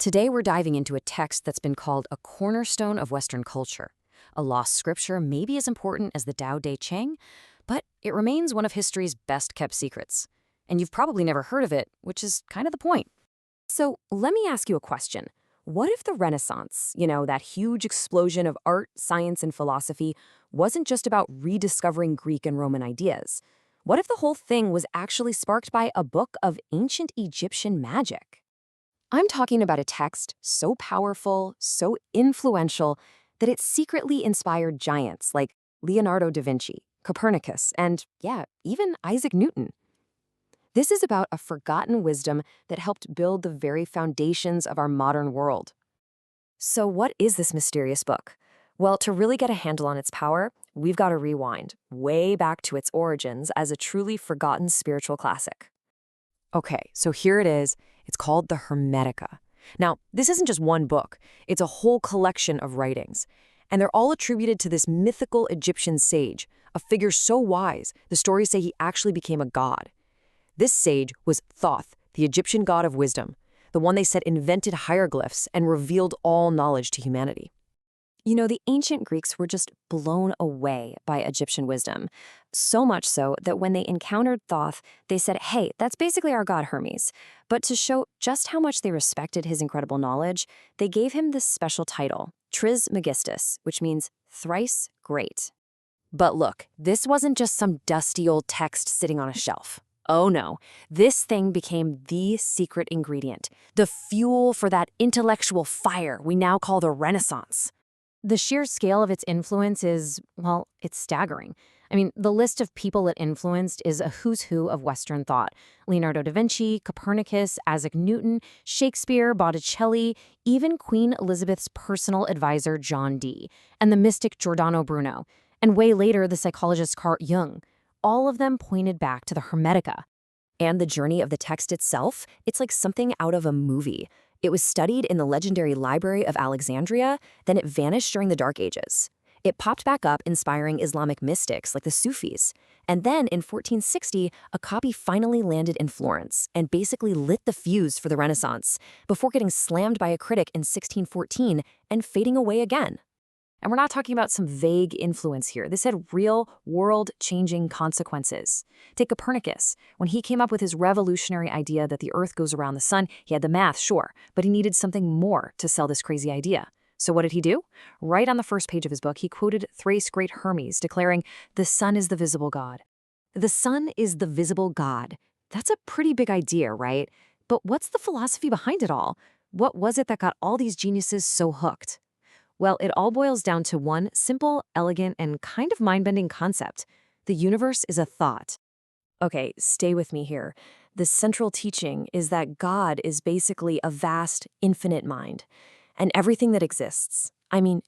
Today we're diving into a text that's been called a cornerstone of Western culture, a lost scripture maybe as important as the Tao Te Ching, but it remains one of history's best-kept secrets. And you've probably never heard of it, which is kind of the point. So let me ask you a question. What if the Renaissance, that huge explosion of art, science, and philosophy, wasn't just about rediscovering Greek and Roman ideas? What if the whole thing was actually sparked by a book of ancient Egyptian magic? I'm talking about a text so powerful, so influential, that it secretly inspired giants like Leonardo da Vinci, Copernicus, and, even Isaac Newton. This is about a forgotten wisdom that helped build the very foundations of our modern world. So what is this mysterious book? Well, to really get a handle on its power, we've got to rewind way back to its origins as a truly forgotten spiritual classic. Okay, so here it is. It's called the Hermatica. Now, this isn't just one book. It's a whole collection of writings. And they're all attributed to this mythical Egyptian sage, a figure so wise, the stories say he actually became a god. This sage was Thoth, the Egyptian god of wisdom, the one they said invented hieroglyphs and revealed all knowledge to humanity. The ancient Greeks were just blown away by Egyptian wisdom, so much so that when they encountered Thoth, they said, hey, that's basically our god Hermes. But to show just how much they respected his incredible knowledge, they gave him this special title, Trismegistus, which means thrice great. But look, this wasn't just some dusty old text sitting on a shelf. Oh no, this thing became the secret ingredient, the fuel for that intellectual fire we now call the Renaissance. The sheer scale of its influence is, it's staggering. The list of people it influenced is a who's who of Western thought. Leonardo da Vinci, Copernicus, Isaac Newton, Shakespeare, Botticelli, even Queen Elizabeth's personal advisor, John Dee, and the mystic Giordano Bruno, and way later the psychologist Carl Jung. All of them pointed back to the Hermatica. And the journey of the text itself, it's like something out of a movie. It was studied in the legendary Library of Alexandria, then it vanished during the Dark Ages. It popped back up inspiring Islamic mystics like the Sufis. And then in 1460, a copy finally landed in Florence and basically lit the fuse for the Renaissance before getting slammed by a critic in 1614 and fading away again. And we're not talking about some vague influence here. This had real world-changing consequences. Take Copernicus. When he came up with his revolutionary idea that the Earth goes around the sun, he had the math, sure, but he needed something more to sell this crazy idea. So what did he do? Right on the first page of his book, he quoted thrice great Hermes, declaring, "The sun is the visible god." The sun is the visible god. That's a pretty big idea, right? But what's the philosophy behind it all? What was it that got all these geniuses so hooked? Well, it all boils down to one simple, elegant, and kind of mind-bending concept. The universe is a thought. Okay, stay with me here. The central teaching is that God is basically a vast, infinite mind. And everything that exists,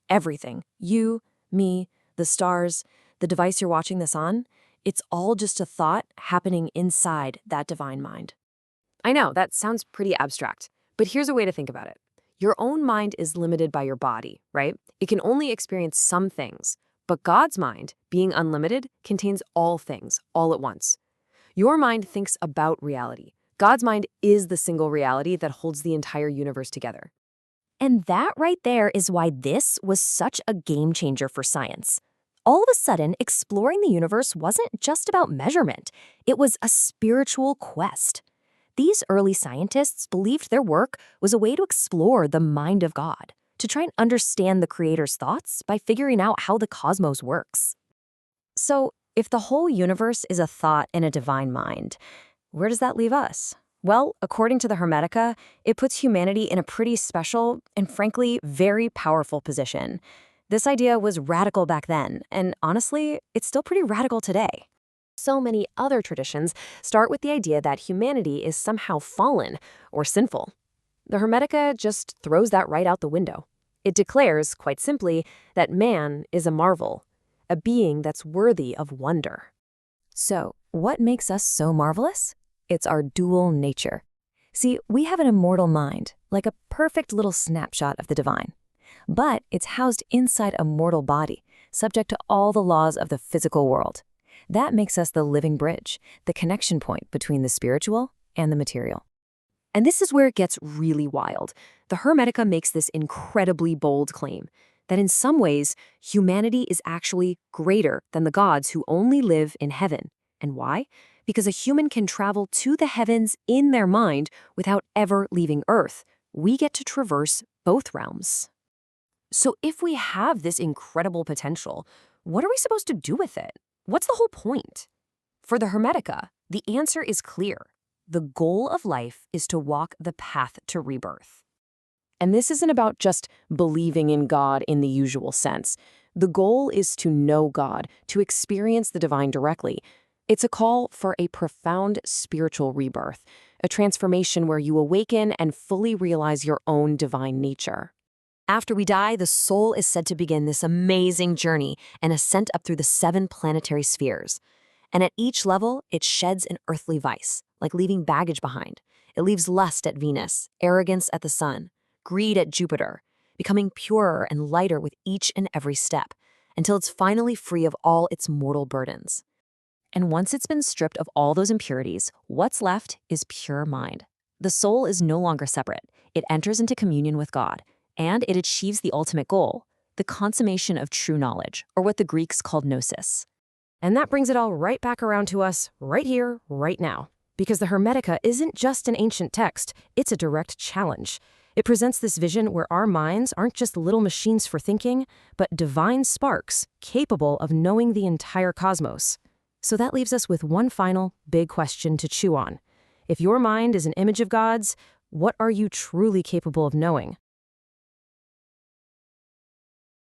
everything, you, me, the stars, the device you're watching this on, it's all just a thought happening inside that divine mind. I know, that sounds pretty abstract, but here's a way to think about it. Your own mind is limited by your body, right? It can only experience some things, but God's mind, being unlimited, contains all things, all at once. Your mind thinks about reality. God's mind is the single reality that holds the entire universe together. And that right there is why this was such a game changer for science. All of a sudden, exploring the universe wasn't just about measurement. It was a spiritual quest. These early scientists believed their work was a way to explore the mind of God, to try and understand the Creator's thoughts by figuring out how the cosmos works. So, if the whole universe is a thought in a divine mind, where does that leave us? Well, according to the Hermatica, it puts humanity in a pretty special and, frankly, very powerful position. This idea was radical back then, and honestly, it's still pretty radical today. So many other traditions start with the idea that humanity is somehow fallen or sinful. The Hermatica just throws that right out the window. It declares, quite simply, that man is a marvel, a being that's worthy of wonder. So, what makes us so marvelous? It's our dual nature. See, we have an immortal mind, like a perfect little snapshot of the divine. But it's housed inside a mortal body, subject to all the laws of the physical world. That makes us the living bridge, the connection point between the spiritual and the material. And this is where it gets really wild. The Hermetica makes this incredibly bold claim that in some ways, humanity is actually greater than the gods who only live in heaven. And why? Because a human can travel to the heavens in their mind without ever leaving Earth. We get to traverse both realms. So if we have this incredible potential, what are we supposed to do with it? What's the whole point? For the Hermetica, the answer is clear. The goal of life is to walk the path to rebirth. And this isn't about just believing in God in the usual sense. The goal is to know God, to experience the divine directly. It's a call for a profound spiritual rebirth, a transformation where you awaken and fully realize your own divine nature. After we die, the soul is said to begin this amazing journey and ascent up through the 7 planetary spheres. And at each level, it sheds an earthly vice, like leaving baggage behind. It leaves lust at Venus, arrogance at the Sun, greed at Jupiter, becoming purer and lighter with each and every step, until it's finally free of all its mortal burdens. And once it's been stripped of all those impurities, what's left is pure mind. The soul is no longer separate. It enters into communion with God, and it achieves the ultimate goal, the consummation of true knowledge, or what the Greeks called gnosis. And that brings it all right back around to us, right here, right now. Because the Hermetica isn't just an ancient text, it's a direct challenge. It presents this vision where our minds aren't just little machines for thinking, but divine sparks capable of knowing the entire cosmos. So that leaves us with one final big question to chew on. If your mind is an image of God's, what are you truly capable of knowing?